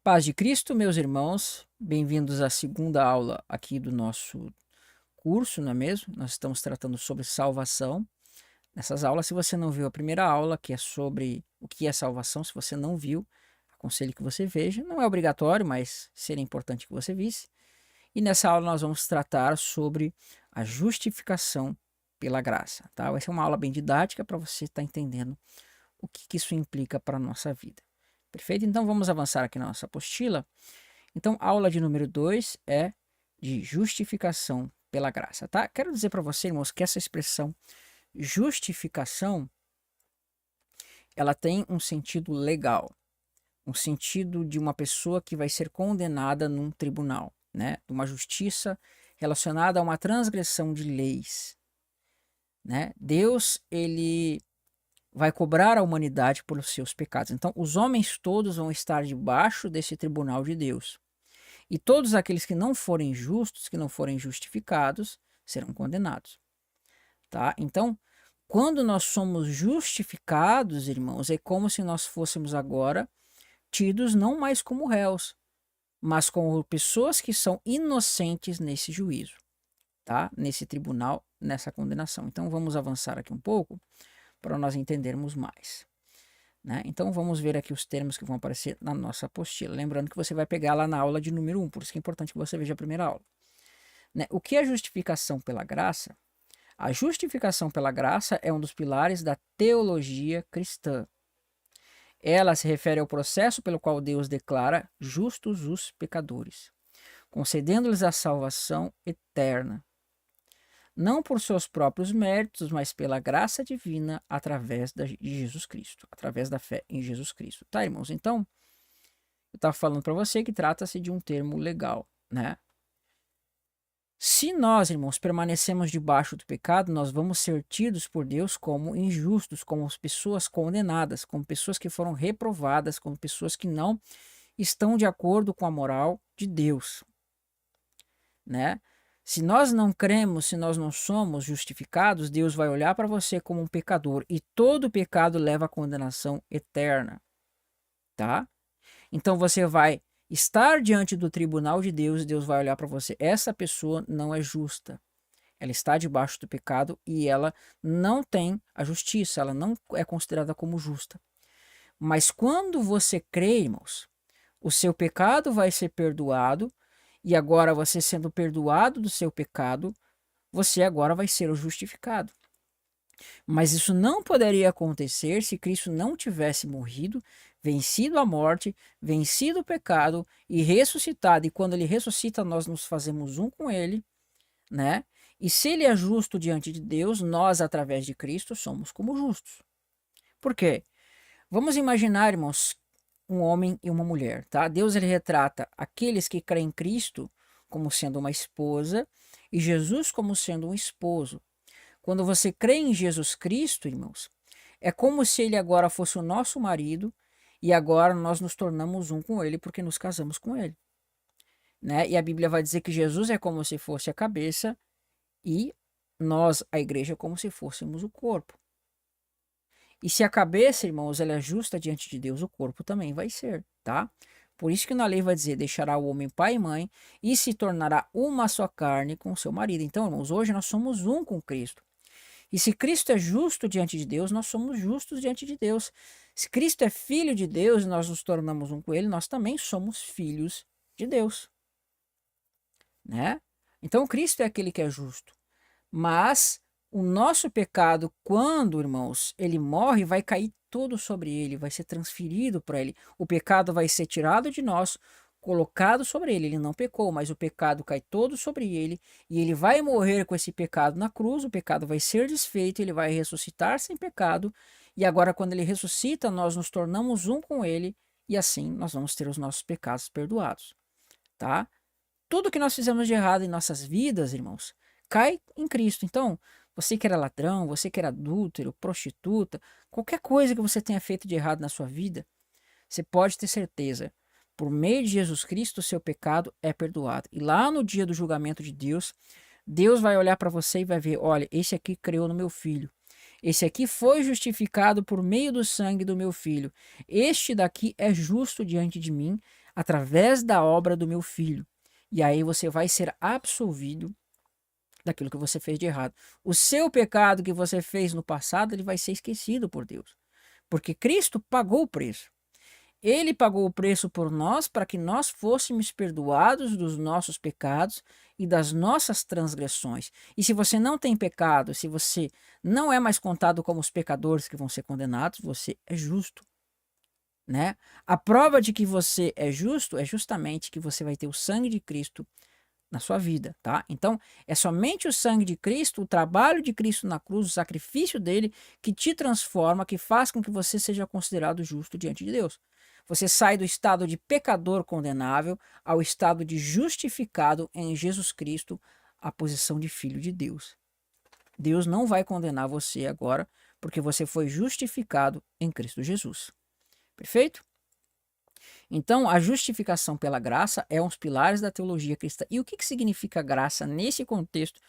Paz de Cristo, meus irmãos, bem-vindos à segunda aula aqui do nosso curso, não é mesmo? Nós estamos tratando sobre salvação. Nessas aulas, se você não viu a primeira aula, que é sobre o que é salvação, se você não viu, aconselho que você veja. Não é obrigatório, mas seria importante que você visse. E nessa aula nós vamos tratar sobre a justificação pela graça, tá? Vai ser uma aula bem didática para você estar entendendo o que isso implica para a nossa vida. Perfeito? Então vamos avançar aqui na nossa apostila. Então, a aula de número 2 é de justificação pela graça, tá? Quero dizer para você, irmãos, que essa expressão justificação, ela tem um sentido legal, um sentido de uma pessoa que vai ser condenada num tribunal, né? De uma justiça relacionada a uma transgressão de leis, né? Deus, ele vai cobrar a humanidade pelos seus pecados. Então, os homens todos vão estar debaixo desse tribunal de Deus. E todos aqueles que não forem justos, que não forem justificados, serão condenados, tá? Então, quando nós somos justificados, irmãos, é como se nós fôssemos agora tidos não mais como réus, mas como pessoas que são inocentes nesse juízo, tá? Nesse tribunal, nessa condenação. Então, vamos avançar aqui um pouco para nós entendermos mais. Né? Então vamos ver aqui os termos que vão aparecer na nossa apostila. Lembrando que você vai pegar lá na aula de número 1, por isso que é importante que você veja a primeira aula. Né? O que é justificação pela graça? A justificação pela graça é um dos pilares da teologia cristã. Ela se refere ao processo pelo qual Deus declara justos os pecadores, concedendo-lhes a salvação eterna, não por seus próprios méritos, mas pela graça divina através de Jesus Cristo, através da fé em Jesus Cristo. Tá, irmãos? Então, eu estava falando para você que trata-se de um termo legal, né? Se nós, irmãos, permanecemos debaixo do pecado, nós vamos ser tidos por Deus como injustos, como pessoas condenadas, como pessoas que foram reprovadas, como pessoas que não estão de acordo com a moral de Deus, né? Se nós não cremos, se nós não somos justificados, Deus vai olhar para você como um pecador e todo pecado leva à condenação eterna, tá? Então você vai estar diante do tribunal de Deus e Deus vai olhar para você. Essa pessoa não é justa. Ela está debaixo do pecado e ela não tem a justiça, ela não é considerada como justa. Mas quando você crê, irmãos, o seu pecado vai ser perdoado e agora você sendo perdoado do seu pecado, você agora vai ser o justificado. Mas isso não poderia acontecer se Cristo não tivesse morrido, vencido a morte, vencido o pecado e ressuscitado. E quando ele ressuscita, nós nos fazemos um com ele, né? E se ele é justo diante de Deus, nós, através de Cristo, somos como justos. Por quê? Vamos imaginar, irmãos, um homem e uma mulher, tá? Deus, ele retrata aqueles que creem em Cristo como sendo uma esposa e Jesus como sendo um esposo. Quando você crê em Jesus Cristo, irmãos, é como se ele agora fosse o nosso marido e agora nós nos tornamos um com ele porque nos casamos com ele, né? E a Bíblia vai dizer que Jesus é como se fosse a cabeça e nós, a igreja, como se fôssemos o corpo. E se a cabeça, irmãos, ela é justa diante de Deus, o corpo também vai ser, tá? Por isso que na lei vai dizer, deixará o homem pai e mãe e se tornará uma só carne com o seu marido. Então, irmãos, hoje nós somos um com Cristo. E se Cristo é justo diante de Deus, nós somos justos diante de Deus. Se Cristo é filho de Deus e nós nos tornamos um com ele, nós também somos filhos de Deus, né? Então, Cristo é aquele que é justo. Mas o nosso pecado, quando, irmãos, ele morre, vai cair todo sobre ele, vai ser transferido para ele. O pecado vai ser tirado de nós, colocado sobre ele. Ele não pecou, mas o pecado cai todo sobre ele e ele vai morrer com esse pecado na cruz. O pecado vai ser desfeito, ele vai ressuscitar sem pecado. E agora, quando ele ressuscita, nós nos tornamos um com ele e assim nós vamos ter os nossos pecados perdoados, tá? Tudo que nós fizemos de errado em nossas vidas, irmãos, cai em Cristo. Então, você que era ladrão, você que era adúltero, prostituta, qualquer coisa que você tenha feito de errado na sua vida, você pode ter certeza, por meio de Jesus Cristo, o seu pecado é perdoado. E lá no dia do julgamento de Deus, Deus vai olhar para você e vai ver, olha, esse aqui creu no meu filho. Esse aqui foi justificado por meio do sangue do meu filho. Este daqui é justo diante de mim através da obra do meu filho. E aí você vai ser absolvido daquilo que você fez de errado. O seu pecado que você fez no passado, ele vai ser esquecido por Deus. Porque Cristo pagou o preço. Ele pagou o preço por nós para que nós fôssemos perdoados dos nossos pecados e das nossas transgressões. E se você não tem pecado, se você não é mais contado como os pecadores que vão ser condenados, você é justo, né? A prova de que você é justo é justamente que você vai ter o sangue de Cristo na sua vida, tá? Então, é somente o sangue de Cristo, o trabalho de Cristo na cruz, o sacrifício dele que te transforma, que faz com que você seja considerado justo diante de Deus. Você sai do estado de pecador condenável ao estado de justificado em Jesus Cristo, a posição de filho de Deus. Deus não vai condenar você agora, porque você foi justificado em Cristo Jesus. Perfeito? Então, a justificação pela graça é um dos pilares da teologia cristã. E o que significa graça nesse contexto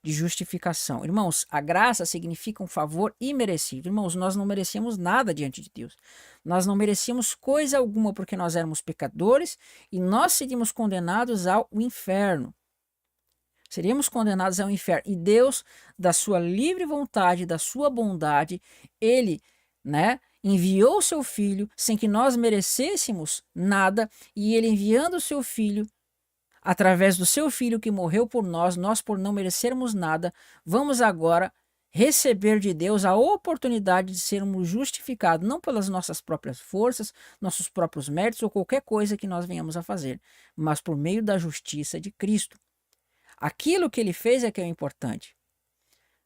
de justificação? Irmãos, a graça significa um favor imerecido. Irmãos, nós não merecemos nada diante de Deus. Nós não merecíamos coisa alguma porque nós éramos pecadores e nós seríamos condenados ao inferno. Seríamos condenados ao inferno. E Deus, da sua livre vontade, da sua bondade, ele, enviou o seu filho sem que nós merecêssemos nada, e ele enviando o seu filho, através do seu filho que morreu por nós por não merecermos nada, vamos agora receber de Deus a oportunidade de sermos justificados, não pelas nossas próprias forças, nossos próprios méritos ou qualquer coisa que nós venhamos a fazer, mas por meio da justiça de Cristo. Aquilo que ele fez é que é o importante,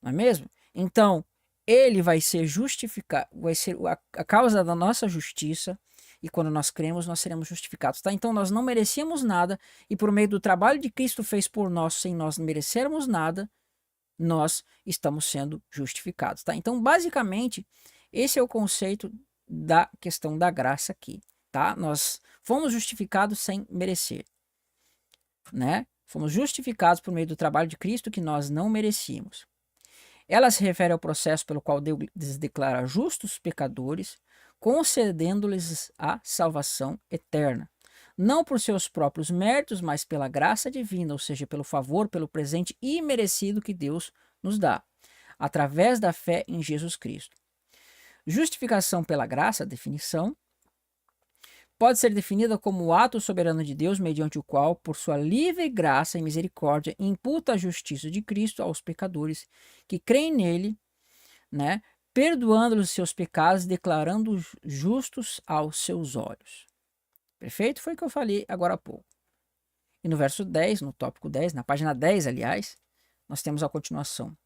não é mesmo? Então, ele vai ser justificado, vai ser a causa da nossa justiça, e quando nós cremos, nós seremos justificados, tá? Então, nós não merecíamos nada, e por meio do trabalho de Cristo fez por nós, sem nós merecermos nada, nós estamos sendo justificados, tá? Então, basicamente, esse é o conceito da questão da graça aqui, tá? Nós fomos justificados sem merecer, né? Fomos justificados por meio do trabalho de Cristo que nós não merecíamos. Ela se refere ao processo pelo qual Deus declara justos pecadores, concedendo-lhes a salvação eterna. Não por seus próprios méritos, mas pela graça divina, ou seja, pelo favor, pelo presente imerecido que Deus nos dá, através da fé em Jesus Cristo. Justificação pela graça, definição, pode ser definida como o ato soberano de Deus, mediante o qual, por sua livre graça e misericórdia, imputa a justiça de Cristo aos pecadores que creem nele, perdoando-lhes seus pecados, declarando-os justos aos seus olhos. Perfeito? Foi o que eu falei agora há pouco. E no verso 10, no tópico 10, na página 10, aliás, nós temos a continuação.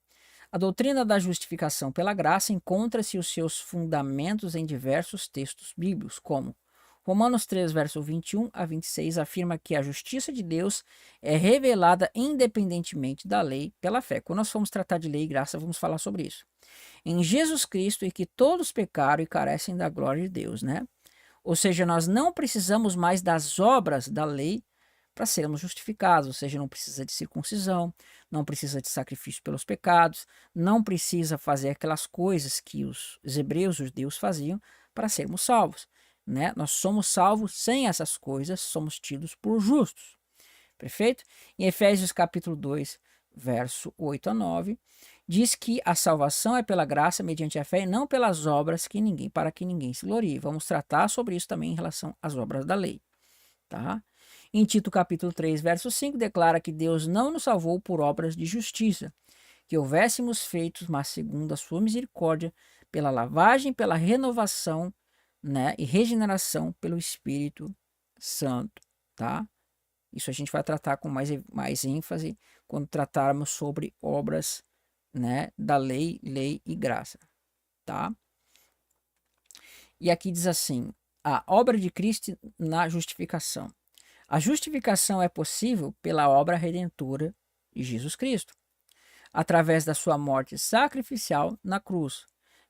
A doutrina da justificação pela graça encontra-se os seus fundamentos em diversos textos bíblicos, como Romanos 3, verso 21 a 26, afirma que a justiça de Deus é revelada independentemente da lei pela fé. Quando nós formos tratar de lei e graça, vamos falar sobre isso. Em Jesus Cristo, e que todos pecaram e carecem da glória de Deus, Ou seja, nós não precisamos mais das obras da lei para sermos justificados, ou seja, não precisa de circuncisão, não precisa de sacrifício pelos pecados, não precisa fazer aquelas coisas que os hebreus, os judeus faziam para sermos salvos. Nós somos salvos sem essas coisas, somos tidos por justos. Perfeito? Em Efésios capítulo 2, verso 8 a 9, diz que a salvação é pela graça mediante a fé e não pelas obras para que ninguém se glorie. Vamos tratar sobre isso também em relação às obras da lei. Tá? Em Tito capítulo 3, verso 5, declara que Deus não nos salvou por obras de justiça, que houvéssemos feito, mas segundo a sua misericórdia, pela lavagem, pela renovação, e regeneração pelo Espírito Santo, tá? Isso a gente vai tratar com mais ênfase quando tratarmos sobre obras, da lei e graça, tá? E aqui diz assim, a obra de Cristo na justificação. A justificação é possível pela obra redentora de Jesus Cristo, através da sua morte sacrificial na cruz.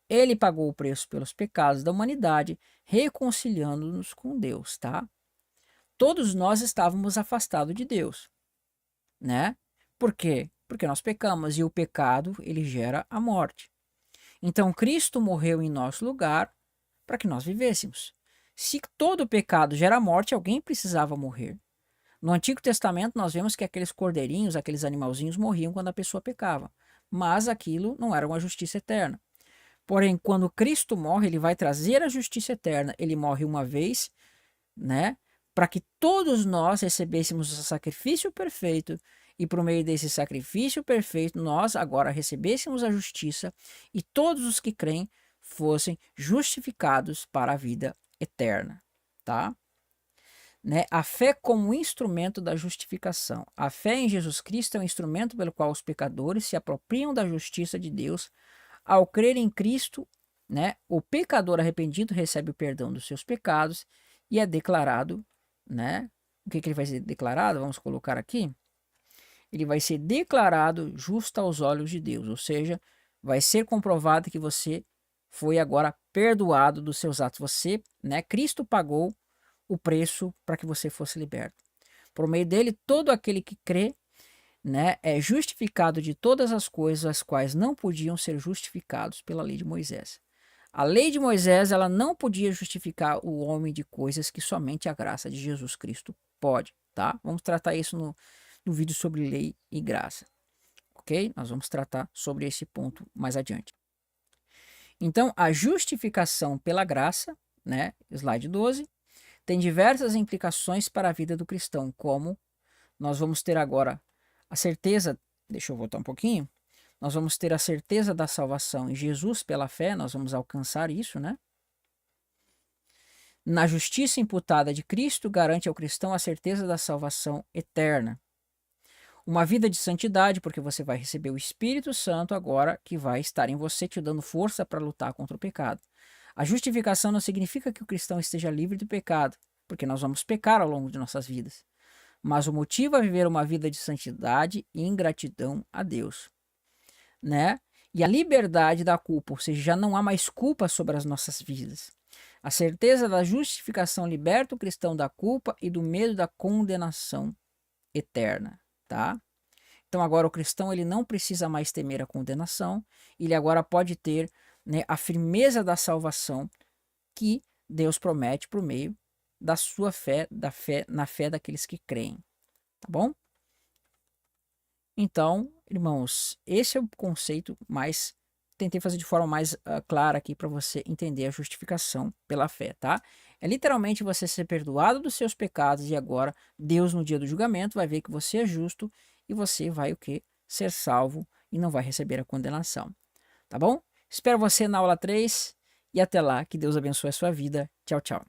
Ele pagou o preço pelos pecados da humanidade, reconciliando-nos com Deus, tá? Todos nós estávamos afastados de Deus, Por quê? Porque nós pecamos e o pecado, ele gera a morte. Então Cristo morreu em nosso lugar para que nós vivêssemos. Se todo pecado gera morte, alguém precisava morrer. No Antigo Testamento, nós vemos que aqueles cordeirinhos, aqueles animalzinhos morriam quando a pessoa pecava. Mas aquilo não era uma justiça eterna. Porém, quando Cristo morre, ele vai trazer a justiça eterna. Ele morre uma vez, né? Para que todos nós recebêssemos o sacrifício perfeito. E por meio desse sacrifício perfeito, nós agora recebêssemos a justiça e todos os que creem fossem justificados para a vida eterna, tá? Né? A fé como instrumento da justificação. A fé em Jesus Cristo é um instrumento pelo qual os pecadores se apropriam da justiça de Deus. Ao crer em Cristo, né, o pecador arrependido recebe o perdão dos seus pecados e é declarado, né? O que ele vai ser declarado? Vamos colocar aqui. Ele vai ser declarado justo aos olhos de Deus, ou seja, vai ser comprovado que você foi agora perdoado dos seus atos. Você, né, Cristo pagou o preço para que você fosse liberto. Por meio dele, todo aquele que crê, né, é justificado de todas as coisas as quais não podiam ser justificados pela lei de Moisés. A lei de Moisés, ela não podia justificar o homem de coisas que somente a graça de Jesus Cristo pode, tá? Vamos tratar isso no vídeo sobre lei e graça, ok? Nós vamos tratar sobre esse ponto mais adiante. Então, a justificação pela graça, né, slide 12, tem diversas implicações para a vida do cristão, como nós vamos ter agora a certeza, deixa eu voltar um pouquinho, nós vamos ter a certeza da salvação em Jesus pela fé, nós vamos alcançar isso, né? Na justiça imputada de Cristo, garante ao cristão a certeza da salvação eterna. Uma vida de santidade, porque você vai receber o Espírito Santo agora, que vai estar em você, te dando força para lutar contra o pecado. A justificação não significa que o cristão esteja livre do pecado, porque nós vamos pecar ao longo de nossas vidas. Mas o motivo é viver uma vida de santidade e ingratidão a Deus, né? E a liberdade da culpa, ou seja, já não há mais culpa sobre as nossas vidas. A certeza da justificação liberta o cristão da culpa e do medo da condenação eterna, tá? Então agora o cristão ele não precisa mais temer a condenação, ele agora pode ter, né, a firmeza da salvação que Deus promete por meio da sua fé, na fé daqueles que creem, tá bom? Então, irmãos, esse é o conceito mais tentei fazer de forma mais clara aqui para você entender a justificação pela fé, tá? É literalmente você ser perdoado dos seus pecados e agora Deus no dia do julgamento vai ver que você é justo e você vai o quê? Ser salvo e não vai receber a condenação, tá bom? Espero você na aula 3 e até lá, que Deus abençoe a sua vida. Tchau, tchau.